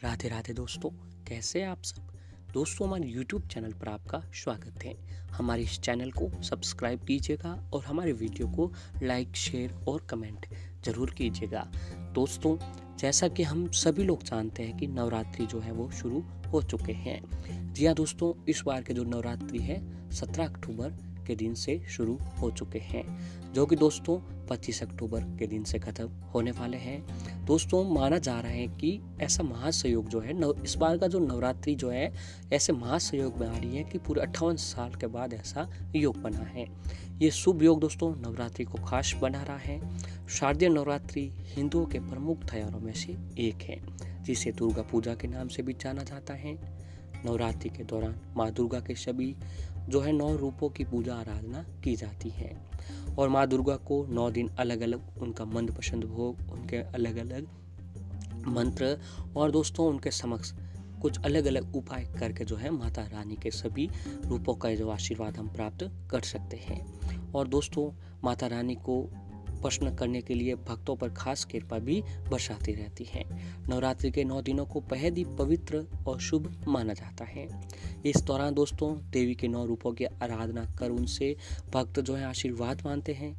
राधे राधे दोस्तों, कैसे हैं आप सब। दोस्तों, हमारे YouTube चैनल पर आपका स्वागत है। हमारे इस चैनल को सब्सक्राइब कीजिएगा और हमारे वीडियो को लाइक, शेयर और कमेंट ज़रूर कीजिएगा। दोस्तों, जैसा कि हम सभी लोग जानते हैं कि नवरात्रि जो है वो शुरू हो चुके हैं। जी हाँ दोस्तों, इस बार के जो नवरात्रि है 17 अक्टूबर के दिन से शुरू हो चुके हैं, जो कि दोस्तों 25 अक्टूबर के दिन से खत्म होने वाले हैं। दोस्तों, माना जा रहा है कि ऐसा महासंयोग जो है इस बार का जो नवरात्रि जो है ऐसे महासंयोग में आ रही है कि पूरे 58 साल के बाद ऐसा योग बना है। ये शुभ योग दोस्तों नवरात्रि को खास बना रहा है। शारदीय नवरात्रि हिंदुओं के प्रमुख त्योहारों में से एक है, जिसे दुर्गा पूजा के नाम से भी जाना जाता है। नवरात्रि के दौरान माँ दुर्गा के सभी जो है 9 रूपों की पूजा आराधना की जाती है और माँ दुर्गा को 9 दिन अलग अलग उनका मनपसंद भोग, उनके अलग अलग मंत्र और दोस्तों उनके समक्ष कुछ अलग अलग उपाय करके जो है माता रानी के सभी रूपों का जो आशीर्वाद हम प्राप्त कर सकते हैं। और दोस्तों, माता रानी को प्रसन्न करने के लिए भक्तों पर खास कृपा भी बरसाती रहती है। नवरात्रि के 9 दिनों को बेहद ही पवित्र और शुभ माना जाता है। इस दौरान दोस्तों देवी के 9 रूपों की आराधना कर उनसे भक्त जो है आशीर्वाद मानते हैं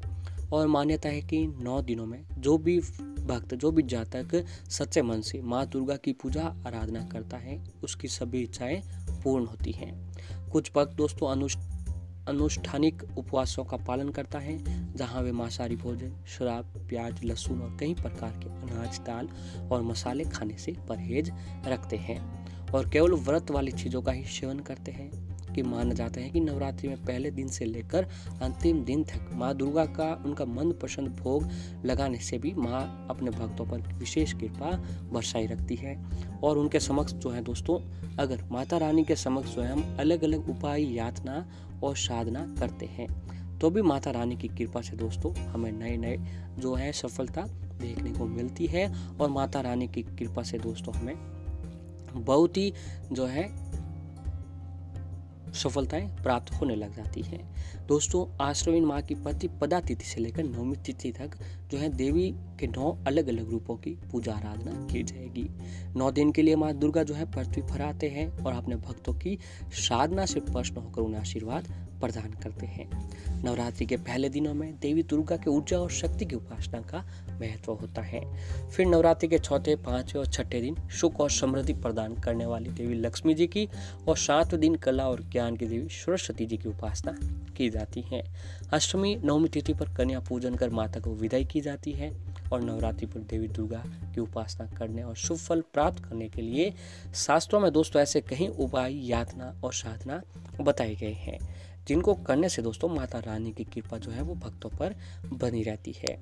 और मान्यता है कि 9 दिनों में जो भी भक्त, जो भी जातक सच्चे मन से माँ दुर्गा की पूजा आराधना करता है उसकी सभी इच्छाएं पूर्ण होती हैं। कुछ भक्त दोस्तों अनुष्ठानिक उपवासों का पालन करता है, जहां वे मांसाहारी भोजन, शराब, प्याज, लहसुन और कई प्रकार के अनाज, दाल और मसाले खाने से परहेज रखते हैं और केवल व्रत वाली चीज़ों का ही सेवन करते हैं। कि माना जाता है कि नवरात्रि में पहले दिन से लेकर अंतिम दिन तक माँ दुर्गा का उनका मनपसंद भोग लगाने से भी माँ अपने भक्तों पर विशेष कृपा बरसाई रखती है और उनके समक्ष जो है दोस्तों, अगर माता रानी के समक्ष जो है हम अलग अलग उपाय, यातना और साधना करते हैं तो भी माता रानी की कृपा से दोस्तों हमें नए नए जो है सफलता देखने को मिलती है और माता रानी की कृपा से दोस्तों हमें बहुत ही जो है सफलताएं प्राप्त होने लग जाती हैं। दोस्तों, आश्विन माह की प्रतिपदा तिथि से लेकर नवमी तिथि तक जो है देवी के 9 अलग अलग रूपों की पूजा आराधना की जाएगी। 9 दिन के लिए माँ दुर्गा जो है पृथ्वी पर आते हैं और अपने भक्तों की साधना से प्रसन्न होकर उन्हें आशीर्वाद प्रदान करते हैं। नवरात्रि के पहले दिनों में देवी दुर्गा के ऊर्जा और शक्ति की उपासना का महत्व होता है। फिर नवरात्रि के चौथे, 5वें और 6ठे दिन सुख और समृद्धि प्रदान करने वाली देवी लक्ष्मी जी की और 7वें दिन कला और ज्ञान की देवी सरस्वती जी की उपासना की जाती है। अष्टमी नवमी तिथि पर कन्या पूजन कर माता को विदाई की जाती है और नवरात्रि पर देवी दुर्गा की उपासना करने और शुभ फल प्राप्त करने के लिए शास्त्रों में दोस्तों ऐसे कई उपाय, यातना और साधना बताए गए हैं, जिनको करने से दोस्तों माता रानी की कृपा जो है वो भक्तों पर बनी रहती है।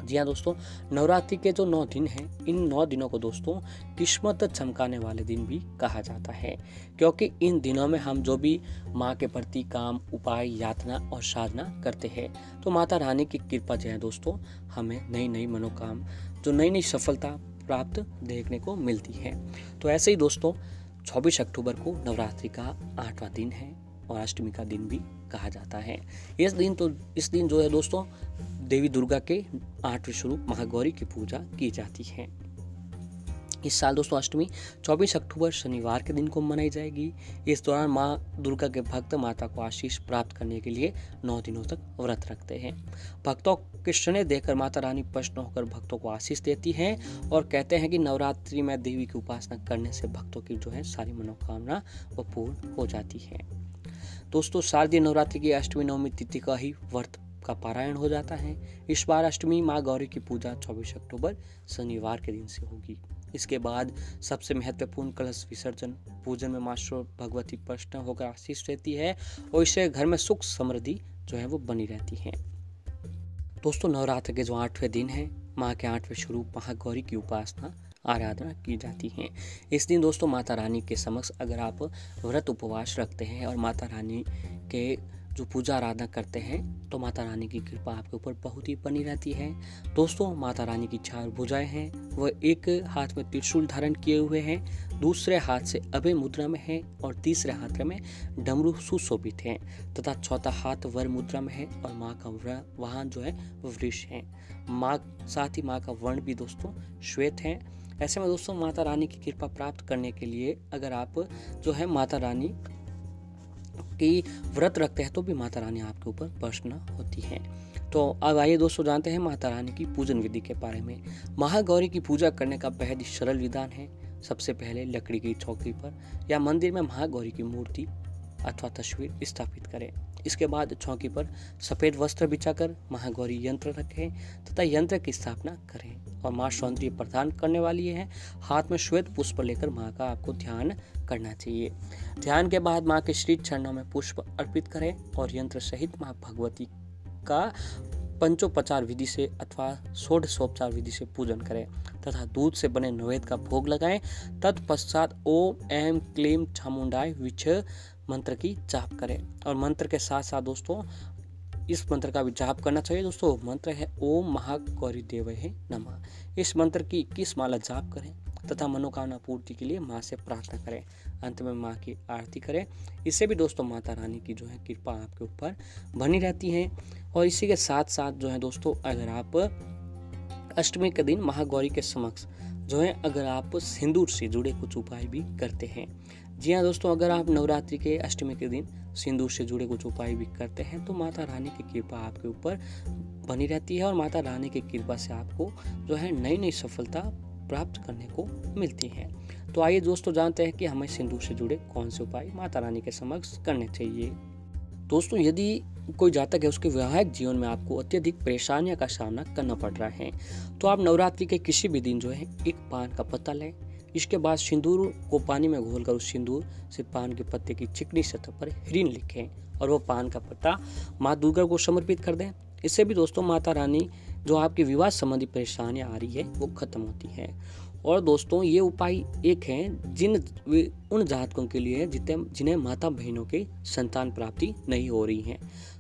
जी हाँ दोस्तों, नवरात्रि के जो 9 दिन हैं, इन 9 दिनों को दोस्तों किस्मत चमकाने वाले दिन भी कहा जाता है, क्योंकि इन दिनों में हम जो भी माँ के प्रति काम, उपाय, यातना और साधना करते हैं तो माता रानी की कृपा जो है दोस्तों हमें नई नई मनोकाम, जो नई नई सफलता प्राप्त देखने को मिलती है। तो ऐसे ही दोस्तों 24 अक्टूबर को नवरात्रि का 8वां दिन है और अष्टमी का दिन भी कहा जाता है। इस दिन जो है दोस्तों देवी दुर्गा के 8वें स्वरूप महागौरी की पूजा की जाती है। इस साल दोस्तों अष्टमी 24 अक्टूबर शनिवार के दिन को मनाई जाएगी। इस दौरान माँ दुर्गा के भक्त माता को आशीष प्राप्त करने के लिए 9 दिनों तक व्रत रखते हैं। भक्तों के स्नेह देकर माता रानी प्रसन्न होकर भक्तों को आशीष देती हैं और कहते हैं कि नवरात्रि में देवी की उपासना करने से भक्तों की जो है सारी मनोकामना वो पूर्ण हो जाती है। दोस्तों, शारदीय नवरात्रि की अष्टमी नवमी तिथि का ही व्रत का पारायण हो जाता है। इस बार अष्टमी माँ गौरी की पूजा 24 अक्टूबर शनिवार के दिन से होगी। इसके बाद सबसे महत्वपूर्ण कलश विसर्जन पूजन में माँ भगवती प्रसन्न होकर आशीष देती है और इससे घर में सुख समृद्धि जो है वो बनी रहती है। दोस्तों, नवरात्र के जो 8वें दिन है, माँ के 8वें स्वरूप महागौरी की उपासना आराधना की जाती है। इस दिन दोस्तों माता रानी के समक्ष अगर आप व्रत उपवास रखते हैं और माता रानी के जो पूजा आराधना करते हैं तो माता रानी की कृपा आपके ऊपर बहुत ही बनी रहती है। दोस्तों, माता रानी की 4 भुजाएं हैं, वह एक हाथ में त्रिशूल धारण किए हुए हैं, दूसरे हाथ से अभय मुद्रा में है और तीसरे हाथ में डमरू सुशोभित है तथा चौथा हाथ वर मुद्रा में है और माँ का वाहन जो है वृष है। साथ ही माँ का वर्ण भी दोस्तों श्वेत है। ऐसे में दोस्तों माता रानी की कृपा प्राप्त करने के लिए अगर आप जो है माता रानी की व्रत रखते हैं तो भी माता रानी आपके ऊपर प्रसन्न होती हैं। तो अब आइए दोस्तों जानते हैं माता रानी की पूजन विधि के बारे में। महागौरी की पूजा करने का बेहद ही सरल विधान है। सबसे पहले लकड़ी की चौकी पर या मंदिर में महागौरी की मूर्ति अथवा तस्वीर स्थापित करें। इसके बाद चौकी पर सफेद वस्त्र बिछाकर महागौरी यंत्र रखें तथा यंत्र की स्थापना करें और माँ सौंदर्य प्रदान करने वाली है। हाथ में श्वेत पुष्प लेकर माँ का आपको ध्यान करना चाहिए। ध्यान के बाद माँ के श्री चरणों में पुष्प अर्पित करें और यंत्र सहित माँ भगवती का पंचोपचार विधि से अथवा षोडशोपचार विधि से पूजन करें तथा दूध से बने नैवेद्य का भोग लगाएं। तत्पश्चात ओम ऐं क्लीं चामुंडाय विच मंत्र की जाप करें और मंत्र के साथ साथ दोस्तों इस मंत्र का भी जाप करना चाहिए। दोस्तों मंत्र है ओम महागौरी देवये नमः। इस मंत्र की 21 माला जाप करें तथा मनोकामना पूर्ति के लिए माँ से प्रार्थना करें। अंत में माँ की आरती करें। इससे भी दोस्तों माता रानी की जो है कृपा आपके ऊपर बनी रहती है। और इसी के साथ साथ जो है दोस्तों अगर आप अष्टमी के दिन महागौरी के समक्ष जो है अगर आप सिंदूर से जुड़े कुछ उपाय भी करते हैं। जी हाँ दोस्तों, अगर आप नवरात्रि के अष्टमी के दिन सिंदूर से जुड़े कुछ उपाय भी करते हैं तो माता रानी की कृपा आपके ऊपर बनी रहती है और माता रानी की कृपा से आपको जो है नई नई सफलता प्राप्त करने को मिलती है। तो आइए दोस्तों जानते हैं कि हमें सिंदूर से जुड़े कौन से उपाय माता रानी के समक्ष करने चाहिए। दोस्तों यदि कोई जातक है उसके वैवाहिक जीवन में आपको अत्यधिक परेशानियों का सामना करना पड़ रहा है तो आप नवरात्रि के किसी भी दिन जो है एक पान का पत्ता लें। इसके बाद सिंदूर को पानी में घोलकर उस सिंदूर से पान के पत्ते की चिकनी सतह पर ह्रीं लिखें और वो पान का पत्ता माँ दुर्गा को समर्पित कर दें। इससे भी दोस्तों माता रानी जो आपकी विवाह संबंधी परेशानियां आ रही है वो खत्म होती है। और दोस्तों ये उपाय एक हैं उन जातकों के लिए जिन्हें माता बहनों के संतान प्राप्ति नहीं हो रही है।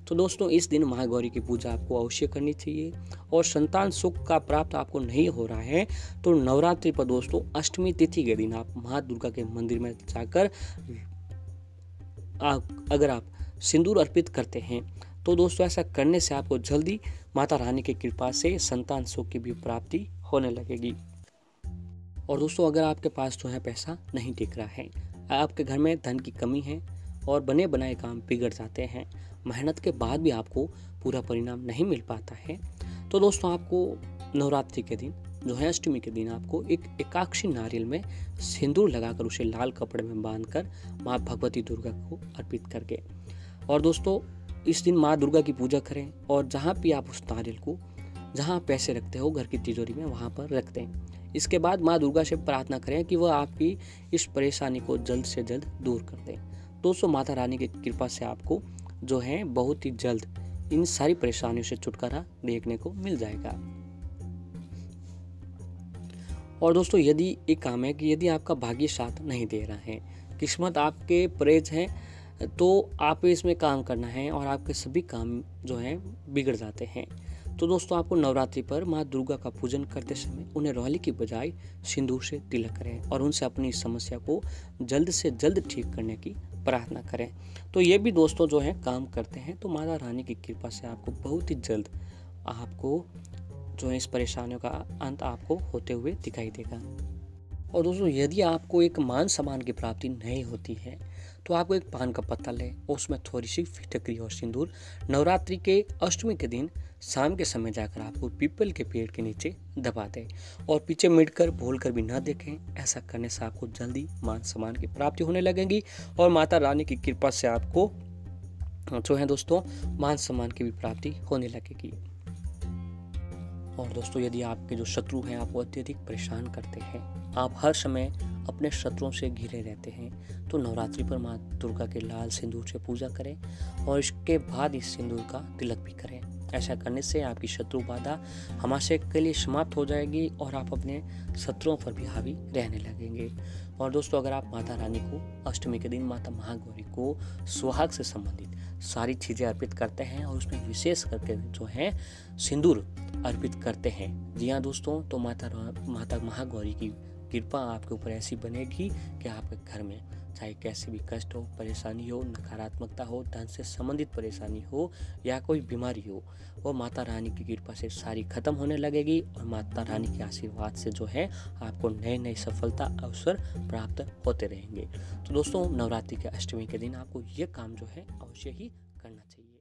तो दोस्तों इस दिन महागौरी की पूजा आपको अवश्य करनी चाहिए। और संतान सुख का प्राप्त आपको नहीं हो रहा है तो नवरात्रि पर दोस्तों अष्टमी तिथि के दिन आप माँ दुर्गा के मंदिर में जाकर अगर आप सिंदूर अर्पित करते हैं तो दोस्तों ऐसा करने से आपको जल्दी माता रानी की कृपा से संतान सुख की भी प्राप्ति होने लगेगी। और दोस्तों अगर आपके पास जो है पैसा नहीं टिक रहा है, आपके घर में धन की कमी है और बने बनाए काम बिगड़ जाते हैं, मेहनत के बाद भी आपको पूरा परिणाम नहीं मिल पाता है, तो दोस्तों आपको नवरात्रि के दिन जो है अष्टमी के दिन आपको एक एकाक्षी नारियल में सिंदूर लगाकर उसे लाल कपड़े में बांधकर माँ भगवती दुर्गा को अर्पित करके और दोस्तों इस दिन माँ दुर्गा की पूजा करें और जहाँ भी आप उस नारियल को जहाँ पैसे रखते हो घर की तिजोरी में वहाँ पर रख दें। इसके बाद माँ दुर्गा से प्रार्थना करें कि वह आपकी इस परेशानी को जल्द से जल्द दूर कर दें। दोस्तों माता रानी की कृपा से आपको जो है बहुत ही जल्द इन सारी परेशानियों से छुटकारा देखने को मिल जाएगा। और दोस्तों यदि एक काम है कि यदि आपका भाग्य साथ नहीं दे रहा है, किस्मत आपके परहेज है तो आप इसमें काम करना है और आपके सभी काम जो हैं बिगड़ जाते हैं। तो दोस्तों आपको नवरात्रि पर माँ दुर्गा का पूजन करते समय उन्हें रोली की बजाय सिंदूर से तिलक करें और उनसे अपनी समस्या को जल्द से जल्द ठीक करने की प्रार्थना करें। तो ये भी दोस्तों जो है काम करते हैं तो माता रानी की कृपा से आपको बहुत ही जल्द आपको जो है इस परेशानियों का अंत आपको होते हुए दिखाई देगा। और दोस्तों यदि आपको एक मान सम्मान की प्राप्ति नहीं होती है तो आपको एक पान का पत्ता लें और उसमें थोड़ी सी फिटकरी और सिंदूर नवरात्रि के अष्टमी के दिन शाम के समय जाकर आपको पीपल के पेड़ के नीचे दबा दें और पीछे मुड़कर भूलकर भी ना देखें। ऐसा करने से आपको जल्दी मान सम्मान की प्राप्ति होने लगेगी और माता रानी की कृपा से आपको जो है दोस्तों मान सम्मान की भी प्राप्ति होने लगेगी। और दोस्तों यदि आपके जो शत्रु हैं आपको अत्यधिक परेशान करते हैं, आप हर समय अपने शत्रुओं से घिरे रहते हैं, तो नवरात्रि पर माँ दुर्गा के लाल सिंदूर से पूजा करें और इसके बाद इस सिंदूर का तिलक भी करें। ऐसा करने से आपकी शत्रु बाधा हमारे के लिए समाप्त हो जाएगी और आप अपने शत्रुओं पर भी हावी रहने लगेंगे। और दोस्तों अगर आप माता रानी को अष्टमी के दिन माता महागौरी को सुहाग से संबंधित सारी चीज़ें अर्पित करते हैं और उसमें विशेष करके जो है सिंदूर अर्पित करते हैं, जी हाँ दोस्तों, तो माता महागौरी की कृपा आपके ऊपर ऐसी बनेगी कि आपके घर में चाहे कैसे भी कष्ट हो, परेशानी हो, नकारात्मकता हो, धन से संबंधित परेशानी हो या कोई बीमारी हो, वो माता रानी की कृपा से सारी खत्म होने लगेगी और माता रानी के आशीर्वाद से जो है आपको नए नए सफलता अवसर प्राप्त होते रहेंगे। तो दोस्तों, नवरात्रि के अष्टमी के दिन आपको ये काम जो है अवश्य ही करना चाहिए।